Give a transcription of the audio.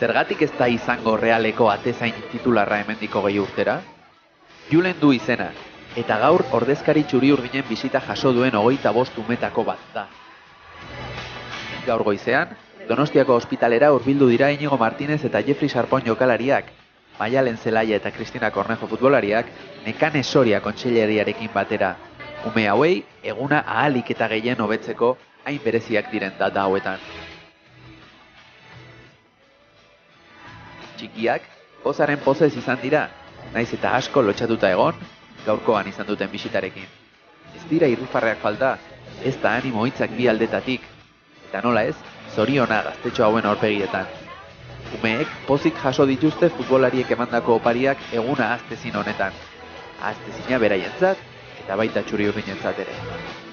Zergatik ez da izango Realeko atezain titularra hemendiko 2 urtera? Julen du izena, eta gaur ordezkari txuri-urdinen bisita jaso duen 25 umetako bat da. Gaur goizean, Donostiako ospitalera hurbildu dira Iñigo Martínez eta Jeffrey Sarpon jokalariak, Maialen Zelaia eta Cristina Cornejo futbolariak, Nekane Soria kontseilariarekin batera. Ume hauei, eguna ahalik eta gehien hobetzeko hain bereziak diren data hauetan. Txikiak, pozaren pozez izan dira, naiz eta asko lotxatuta egon, gaurkoan izan duten bisitarekin. Ez dira irrifarreak falta, ez da animo hitzak bi aldetatik, eta nola ez, zoriona gaztetxo hauen aurpegietan. Umeek pozik jaso dituzte futbolariek emandako opariak eguna ahaztezin honetan. Ahaztezina beraientzat eta baita txuri-urdinentzat ere.